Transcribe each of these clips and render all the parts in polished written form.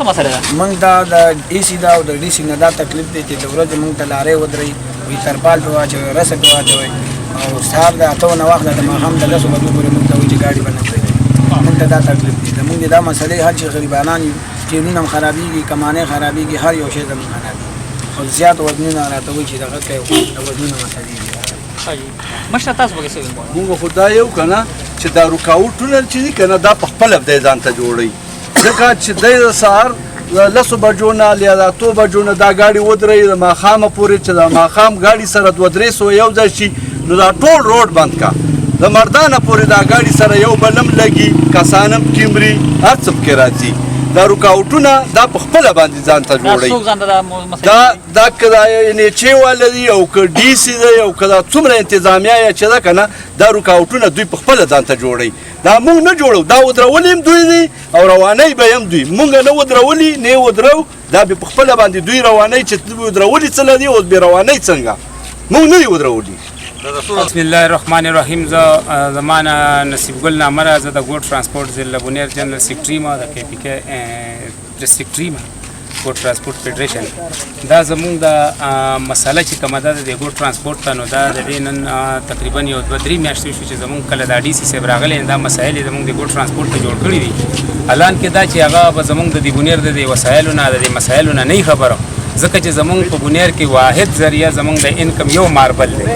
څه مسله ده؟ موږ دا د ای سی دا او د ډي سي نه دا تکلیف دی چې د ورځې موږ ته لارې ودرئ وي ترپال پې واچوئ رسه پې واچوئ او سهار د 8 نه وخت د ماښام د 10 بجو پورې موږ ته وایي چې ګاډي به نه پرېږدي موږ ته دا تکلیف دی زموږ د دا مسلې هر چې غریبانان یو ټرینونه هم خرابېږي کمانې خرابېږي هر یو شی زموږ خرابېږي او زیات وزنونه راته وایي چې دغه کوي د وزنونه مسلې دي مشره تاسو به څه وایئ؟ موږ خو دا یو که نه چې دا رکاوټونه چې دي که نه دا په خپله دی ځان ته جوړوي ځکه چې دی د سهار د 10 بجو نه یا د 8 بجو نه دا ګاډي ودروي د ماښامه پورې چې د ماښام ګاډي سره 200-300 یو ځای شي نو دا ټول روډ بند کا د مردانه پورې دا ګاډي سره یو بلم لګي کسان هم کیمري هر څه پکې راځي دا رکاوټونه دا په خپله باندې ځان ته جوړوي دا که دا نیچې واله دي او که ډي سي دی او که دا څومره انتظامیه یې چې ده که نه دا رکاوټونه دوی په خپله ځان ته جوړوي دا موږ نه جوړو دا ودرولي هم دوی دي او روانۍ به هم دوی موږ نه ودرولي نه ودرو دا به په خپله باندې دوی روانۍ چې ودرولي څه لري اوس بې روانۍ څنګه موږ نه دي ودرولي بسم الله الرحمن الرحیم زما نصیب ګل نامه ده زه د ګوډ ترانسپورټ ضلع بونیر جنرال سیکرټري یم د کې پی کې سیکرټري یم ګوډ ترانسپورټ فیډریشن دا زموږ د مسله چې کومه ده د ګوډ ترانسپورټ ته نو دا د دې نن تقریبا یو 2-3 میاشتې شو چې زموږ کله د ډي سي صاحب راغلی دا مسایل یې زموږ د ګوډ ترانسپورټ ته جوړ کړي دي الان کې دا چې هغه به زموږ د بونیر د وسایلو نه د مسایلو نه نه خبره ځکه چې زمونږ په بونیر کې واحد ذریعه زمونږ د انکم یو ماربل دی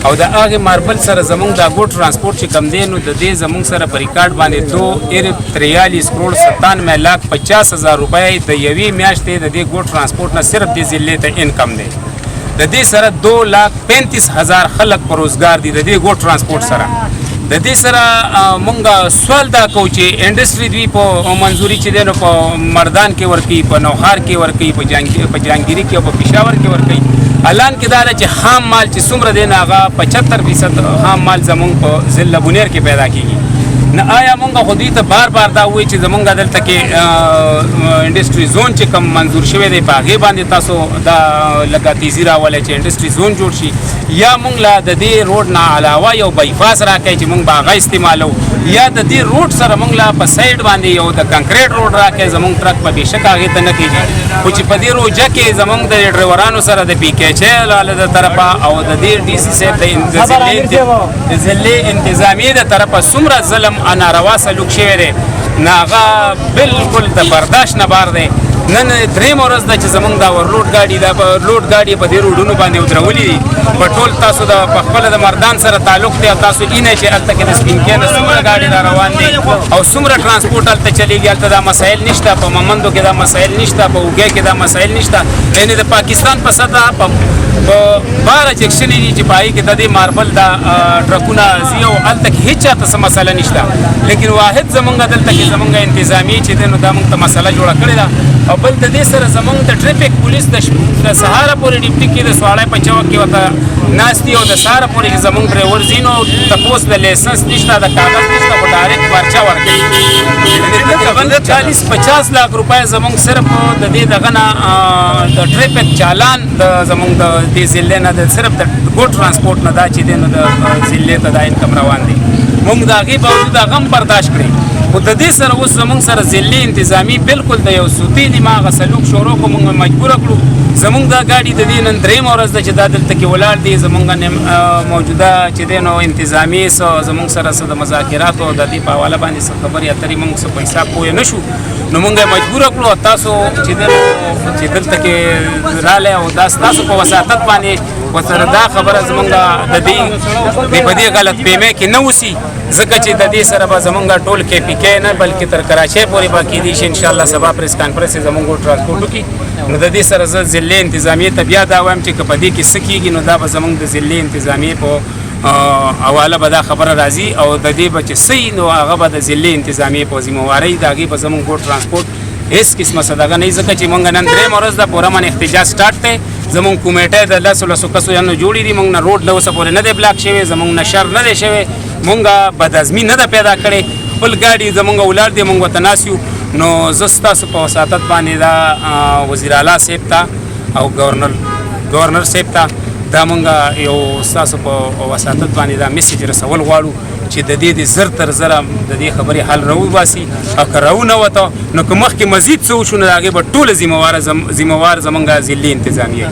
او د هغې ماربل سره زمونږ د ګوډ ترانسپورټ چې کم دی نو د دې زمونږ سره په ریکارډ باندې 2.43 روپۍ د یوې میاشتې د دې ګوډ ترانسپورټ نه صرف دې ضلع ته انکم دی د دې سره 2,35,000 خلک په روزګار دي د دې ګوډ ترانسپورټ سره د دې سره مونږ سوال دا کوو چې انډسټري دوی په منظوري چې دی نو په مردان کې ورکوي په نوخار کې ورکوي په جهانګیري کې او په پېښور کې ورکوي الان کې دا ده چې خام مال چې څومره دی نو هغه 75% خام مال زمونږ په ضلع بونیر کې پیدا کېږي نه آیا مونږ خو دوی ته بار بار دا وایي چې زمونږ دلته کې انډسټري زون چې کوم منظور شوی دی په هغې باندې تاسو دا لږه تیزي راولئ چې انډسټري زون جوړ شي یا مونږ لا د دې روډ نه علاوه یو بایپاس راکوي چې مونږ به هغه استعمالو یا د دې روډ سره مونږ لا په سایډ باندې یو د کنکریټ روډ راکوي زمونږ ټرک به بېشک هغې ته نه کېږي خو چې په دې روجه کې زمونږ د ډرایورانو سره د پي کې چۍ لاله د طرفه او د دې ډي سي صاحب د ضلع انتظامیې د طرفه څومره ظلم ناروا سلوک شوی دی نو هغه بلکل د برداشت نه بار دی نن درېیمه ورځ ده چې زمونږ دا ورلوډ ګاډي دا لوډ ګاډي په دې روډونو باندې ودرولي دي په ټول تاسو د پخپله د مردان سره تعلق دی او تاسو اینئ چې هلته کې د سپینکۍ نه څومره ګاډي را روان دي او څومره ټرانسپورټ هلته چلېږي هلته دا مسایل نشته په ممندو کې دا مسایل نشته په اوږې کې دا مسایل نشته یعنې د پاکستان په سطحه په 12 جکشنې دي چې په هغې کې د دې ماربل دا ټرکونه ځي او هلته کې هېڅ چاته څه مسله نشته لیکن واحد زمونږ دلته کې زمونږ انتظامي چې دی نو دا مونږ ته مسله جوړه کړې ده او بل د دې سره زمونږ د ټریفک پولیس د سهاره پورې ډیوټي کې د سواړی په چوک کې ورته ناست دي او د سهاره پورې چې زمونږ ډرایور ځي نو تپوس د لایسنس نشته د کاغذ نشته خو ډایرکټ پرچه ورکوي تقریبا 40-50 لاک روپۍ زمونږ صرف د دې دغه نه د ټریفک چالان د زمونږ د دې ضلع نه د صرف د ګوډ ترانسپورټ نه دا چې دی نو د ضلع ته دا انکم روان دی موږ د هغې باوجود هغه هم برداشت کړئ خو د دې سره اوس زمونږ سره ضلع انتظامي بالکل د یو سوتي دماغه سلوک شروع کړو موږ مجبوره کړو زمونږ دا ګاډي د دې نن درېیمه ورځ ده چې دا دلته کې ولاړ دي زمونږ موجوده چې دی نو انتظامي څه زمونږ سره څه د مذاکراتو د دې په حواله باندې څه خبرې اترې موږ څه په حساب پوه نه شو نو موږ یې مجبوره کړو تاسو چې دی نو چې دلته کې رالی او دا ستاسو په وساطت باندې ورسره دا خبره زمونږ د دې په دې غلط فهمۍ کې نه اوسي ځکه چې د دې سره به زمونږ ټول کې پي کې نه بلکې تر کراچۍ پورې به کېدی شي انشاءالله سبا پریس کانفرنس یې زمونږ ټرانسپورټ وکړي نو د دې سره زه ضلع انتظامیې ته بیا دا وایم چې که په دې کې څه کېږي نو دا به زمونږ د ضلع انتظامیې په حواله به دا خبره راځي او د دې به چې څه نو هغه به د ضلع انتظامیې په ذمهوارۍ د هغې به زمونږ ګوډ ترانسپورټ هیڅ قسمه صدقه نه ځکه چې مونږ نن درېیمه ورځ ده پوره من احتجاج سټارټ دی زمونږ کمیټه د 10 کسو یانو جوړې دي مونږ نه روډ د اوسه پورې نه دی بلاک شوی زمونږ نه شر نه دی شوی مونږ بدعزمي نه ده پیدا کړې خپل ګاډي زمونږ ولاړ دی مونږ ورته ناست یو نو زه ستاسو په وساطت باندې دا وزیر اعلی صاحب ته او گورنر صاحب ته دا مونږ یو ستاسو په وساطت باندې دا میسج رسول غواړو چې د دې د زر تر زره د دې خبرې حل راوباسي او که راونوته نو که مخکې مزید څه وشو نو د هغې به ټوله ذمهوار زمونږ ضلعي انتظامیه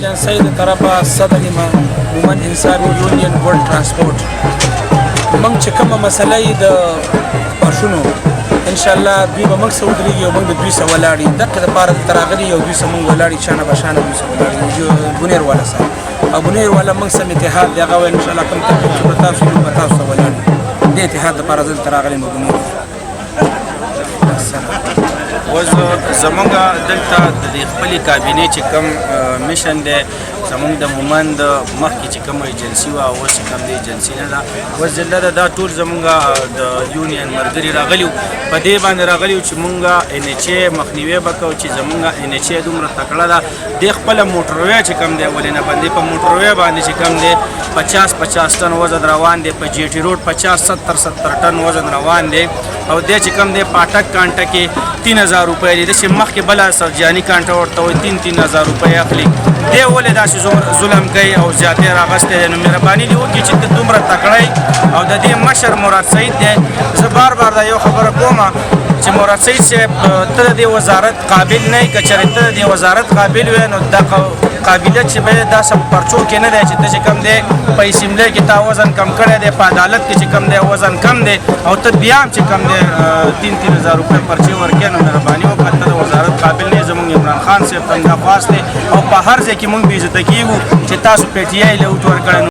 جان سید طرفه صدر مومن انصاري یونین ورلد ترانسپورټ موږ چې کومه مسله یې د ماشونو ان شاء الله دوی به موږ سره ودرېږي او موږ د دوی سره ولاړ یو دغه دپاره دلته راغلي یو دوی سره موږ ولاړ یو شانه بشانه دوی سره ولاړ یو بونیر والا سره او بونیر والا موږ سره اتحاد دی هغه وایي ان شاء الله کوم تکلیف چې به تاسو وي به تاسو سره ولاړ یو دې اتحاد دپاره زه دلته راغلی یم بونیر اوس زمونږ دلته د دې خپلې کابینې چې کوم میشن دی زمونږ د مومن د مخکې چې کومه ایجنسي وه اوس چې کوم د ایجنسي نه ده اوس ضلع ده دا ټول زمونږ د یونین ملګري راغلي وو په دې باندې راغلي وو چې مونږ ان ایچ ای مخنیوی به کوو چې زمونږ ان ایچ ای دومره تکړه ده دې خپله موټروی چې کوم دی ولې نه باندې په موټروی باندې چې کوم دی 50 ټن وزن روان دی په جی ټي روډ 50-70 ټن وزن روان دی او دې چې کوم دی پاټک کانټه کې 3000 روپۍ دی داسې مخکې بله سرجاني کانټه ورته وایي 3000 روپۍ اخلي دی ولې داسې ظلم کوي او زیاتې راغستی دی نو مهرباني دې وکړي چې ته دومره تکړه او د دې مشر مراد سعید دی زه بار بار دا یو خبره کوم چې مراد سعید صاحب ته د دې وزارت قابل نه یې که چېرې ته د دې وزارت قابل وې نو دا قابلیت چې به دا سب پرچو کې نه دی چې ته چې کم دی په اسمبلی کې تا وزن کم کړی دی په عدالت کې چې کم دی وزن کم دی او ته بیا هم چې کم دی 3000 روپۍ پرچې ورکړې نو مهرباني وکړه ته د وزارت قابل نه یې زموږ عمران خان صاحب ته دا خواست دی او په هر ځای کې موږ بې عزته کېږو چې تاسو پی ټي آی له اوټ ورکړی